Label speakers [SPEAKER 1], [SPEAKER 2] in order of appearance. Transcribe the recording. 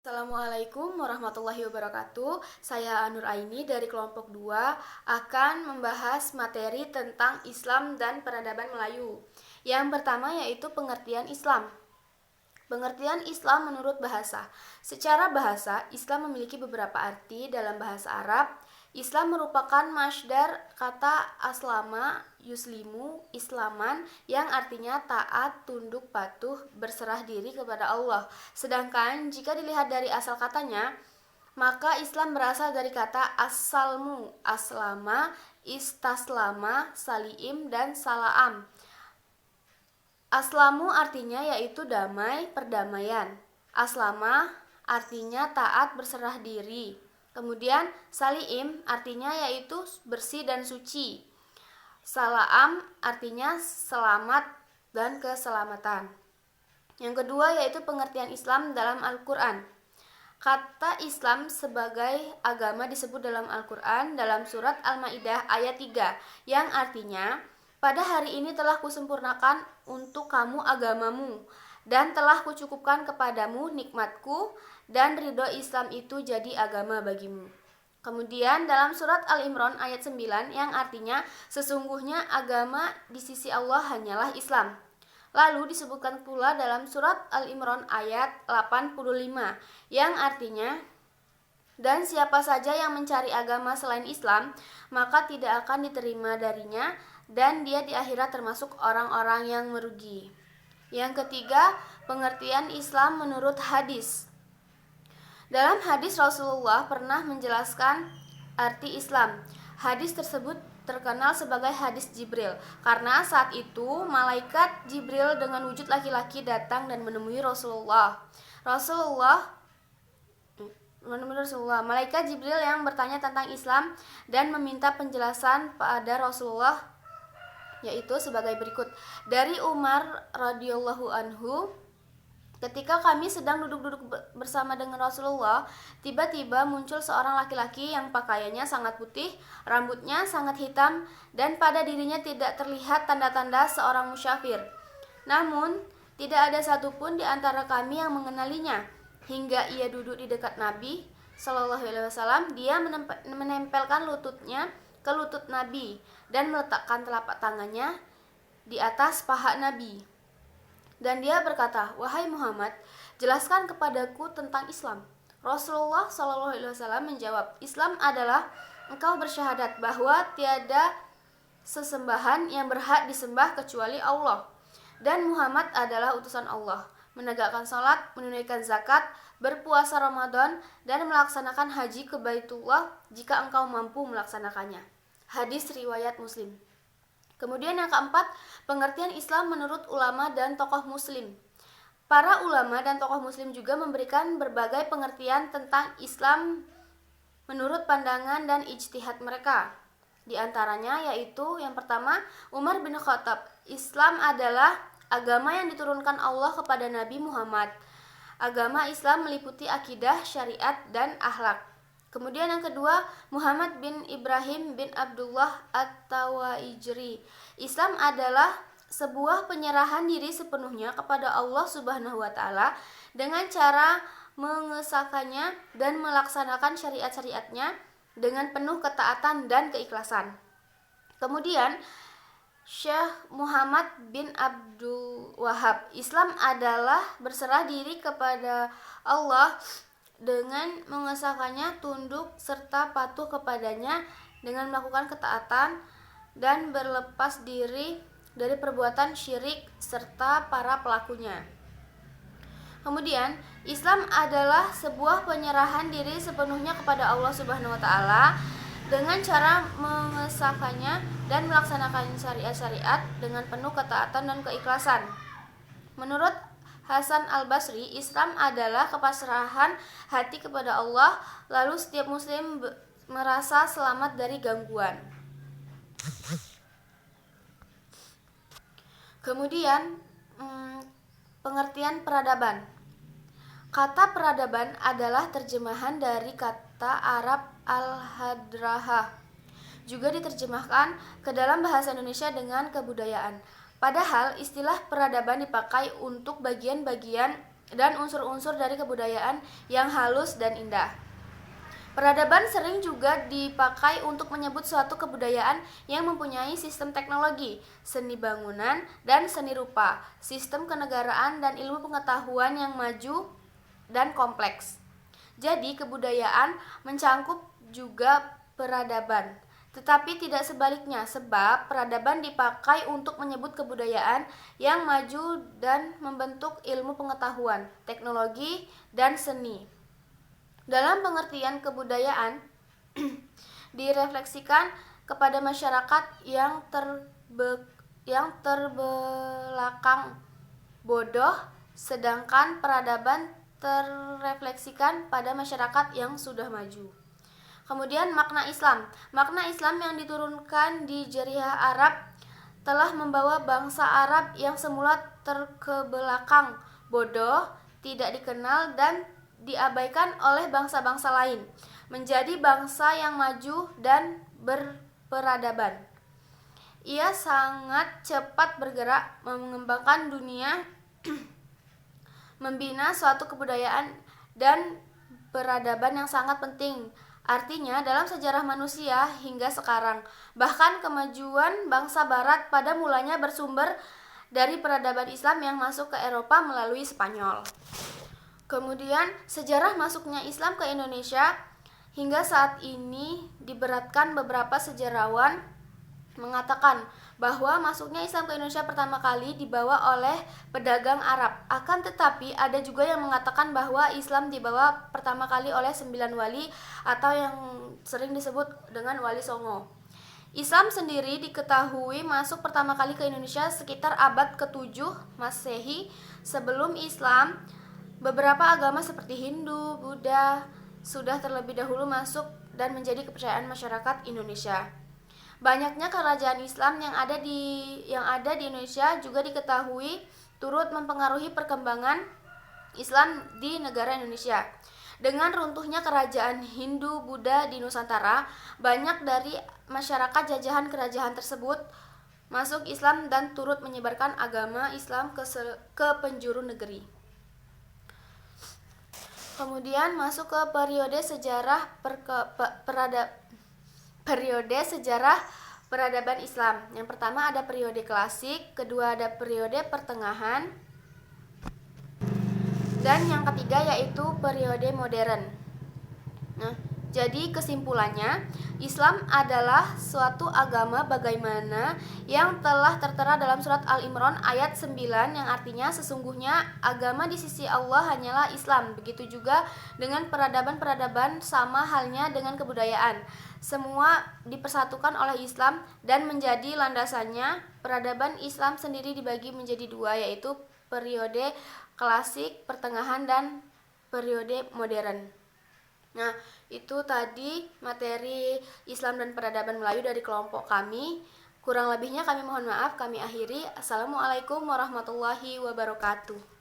[SPEAKER 1] Assalamualaikum warahmatullahi wabarakatuh. Saya Nur Aini dari kelompok 2 akan membahas materi tentang Islam dan peradaban Melayu. Yang pertama yaitu pengertian Islam. Pengertian Islam menurut bahasa. Secara bahasa, Islam memiliki beberapa arti. Dalam bahasa Arab, Islam merupakan masdar kata aslama, yuslimu, islaman yang artinya taat, tunduk, patuh, berserah diri kepada Allah. Sedangkan jika dilihat dari asal katanya, maka Islam berasal dari kata asalmu, aslama, istaslama, saliim, dan salaam. Aslamu artinya yaitu damai, perdamaian. Aslama artinya taat, berserah diri. Kemudian saliim artinya yaitu bersih dan suci. Salaam artinya selamat dan keselamatan. Yang kedua yaitu pengertian Islam dalam Al-Quran. Kata Islam sebagai agama disebut dalam Al-Quran dalam surat Al-Maidah ayat 3 yang artinya, pada hari ini telah kusempurnakan untuk kamu agamamu dan telah kucukupkan kepadamu nikmatku dan ridho Islam itu jadi agama bagimu. Kemudian dalam surat Al-Imran ayat 9 yang artinya sesungguhnya agama di sisi Allah hanyalah Islam. Lalu disebutkan pula dalam surat Al-Imran ayat 85 yang artinya, dan siapa saja yang mencari agama selain Islam, maka tidak akan diterima darinya dan dia di akhirat termasuk orang-orang yang merugi. Yang ketiga, pengertian Islam menurut hadis. Dalam hadis Rasulullah pernah menjelaskan arti Islam. Hadis tersebut terkenal sebagai hadis Jibril karena saat itu malaikat Jibril dengan wujud laki-laki datang dan menemui Rasulullah. Malaikat Jibril yang bertanya tentang Islam dan meminta penjelasan pada Rasulullah yaitu sebagai berikut. Dari Umar radhiyallahu anhu, ketika kami sedang duduk-duduk bersama dengan Rasulullah, tiba-tiba muncul seorang laki-laki yang pakaiannya sangat putih, rambutnya sangat hitam, dan pada dirinya tidak terlihat tanda-tanda seorang musyafir. Namun, tidak ada satupun di antara kami yang mengenalinya. Hingga ia duduk di dekat Nabi Shallallahu Alaihi Wasallam, dia menempelkan lututnya ke lutut Nabi dan meletakkan telapak tangannya di atas paha Nabi. Dan dia berkata, "Wahai Muhammad, jelaskan kepadaku tentang Islam." Rasulullah Shallallahu Alaihi Wasallam menjawab, "Islam adalah engkau bersyahadat bahwa tiada sesembahan yang berhak disembah kecuali Allah, dan Muhammad adalah utusan Allah, menegakkan salat, menunaikan zakat, berpuasa Ramadan, dan melaksanakan haji ke Baitullah jika engkau mampu melaksanakannya." Hadis riwayat Muslim. Kemudian yang keempat, pengertian Islam menurut ulama dan tokoh muslim. Para ulama dan tokoh muslim juga memberikan berbagai pengertian tentang Islam menurut pandangan dan ijtihad mereka. Di antaranya yaitu yang pertama, Umar bin Khattab, Islam adalah agama yang diturunkan Allah kepada Nabi Muhammad. Agama Islam meliputi akidah, syariat, dan akhlak. Kemudian yang kedua, Muhammad bin Ibrahim bin Abdullah At-Tawaijri, Islam adalah sebuah penyerahan diri sepenuhnya kepada Allah Subhanahu wa taala dengan cara mengesahkannya dan melaksanakan syariat-syariatnya dengan penuh ketaatan dan keikhlasan. Kemudian Syekh Muhammad bin Abdul Wahab, Islam adalah berserah diri kepada Allah dengan mengesahkannya, tunduk serta patuh kepadanya dengan melakukan ketaatan dan berlepas diri dari perbuatan syirik serta para pelakunya. Kemudian, Islam adalah sebuah penyerahan diri sepenuhnya kepada Allah Subhanahu wa taala dengan cara mengesahkannya dan melaksanakan syariat-syariat dengan penuh ketaatan dan keikhlasan. Menurut Hasan Al-Basri, Islam adalah kepasrahan hati kepada Allah, lalu setiap muslim merasa selamat dari gangguan. Kemudian pengertian peradaban. Kata peradaban adalah terjemahan dari kata Arab al-hadrahah. Juga diterjemahkan ke dalam bahasa Indonesia dengan kebudayaan. Padahal istilah peradaban dipakai untuk bagian-bagian dan unsur-unsur dari kebudayaan yang halus dan indah. Peradaban sering juga dipakai untuk menyebut suatu kebudayaan yang mempunyai sistem teknologi, seni bangunan, dan seni rupa, sistem kenegaraan dan ilmu pengetahuan yang maju dan kompleks. Jadi kebudayaan mencangkup juga peradaban, tetapi tidak sebaliknya, sebab peradaban dipakai untuk menyebut kebudayaan yang maju dan membentuk ilmu pengetahuan, teknologi, dan seni. Dalam pengertian kebudayaan direfleksikan kepada masyarakat yang terbelakang bodoh, sedangkan peradaban terrefleksikan pada masyarakat yang sudah maju. Kemudian makna Islam. Makna Islam yang diturunkan di Jazirah Arab telah membawa bangsa Arab yang semula terkebelakang bodoh, tidak dikenal dan diabaikan oleh bangsa-bangsa lain, menjadi bangsa yang maju dan berperadaban. Ia sangat cepat bergerak mengembangkan dunia, membina suatu kebudayaan dan peradaban yang sangat penting. Artinya dalam sejarah manusia hingga sekarang, bahkan kemajuan bangsa barat pada mulanya bersumber dari peradaban Islam yang masuk ke Eropa melalui Spanyol. Kemudian sejarah masuknya Islam ke Indonesia hingga saat ini diberatkan. Beberapa sejarawan mengatakan bahwa masuknya Islam ke Indonesia pertama kali dibawa oleh pedagang Arab. Akan tetapi ada juga yang mengatakan bahwa Islam dibawa pertama kali oleh 9 wali atau yang sering disebut dengan Wali Songo. Islam sendiri diketahui masuk pertama kali ke Indonesia sekitar abad ke-7 Masehi. Sebelum Islam, beberapa agama seperti Hindu, Buddha sudah terlebih dahulu masuk dan menjadi kepercayaan masyarakat Indonesia. Banyaknya kerajaan Islam yang ada di Indonesia juga diketahui turut mempengaruhi perkembangan Islam di negara Indonesia. Dengan runtuhnya kerajaan Hindu Buddha di Nusantara, banyak dari masyarakat jajahan kerajaan tersebut masuk Islam dan turut menyebarkan agama Islam ke penjuru negeri. Kemudian masuk ke periode sejarah peradaban Islam. Yang pertama ada periode klasik, kedua ada periode pertengahan, dan yang ketiga yaitu periode modern. Nah, jadi kesimpulannya, Islam adalah suatu agama bagaimana yang telah tertera dalam surat Al-Imran ayat 9 yang artinya sesungguhnya agama di sisi Allah hanyalah Islam. Begitu juga dengan peradaban-peradaban, sama halnya dengan kebudayaan. Semua dipersatukan oleh Islam dan menjadi landasannya. Peradaban Islam sendiri dibagi menjadi dua, yaitu periode klasik, pertengahan, dan periode modern. Nah, itu tadi materi Islam dan peradaban Melayu dari kelompok kami. Kurang lebihnya kami mohon maaf, kami akhiri. Assalamualaikum warahmatullahi wabarakatuh.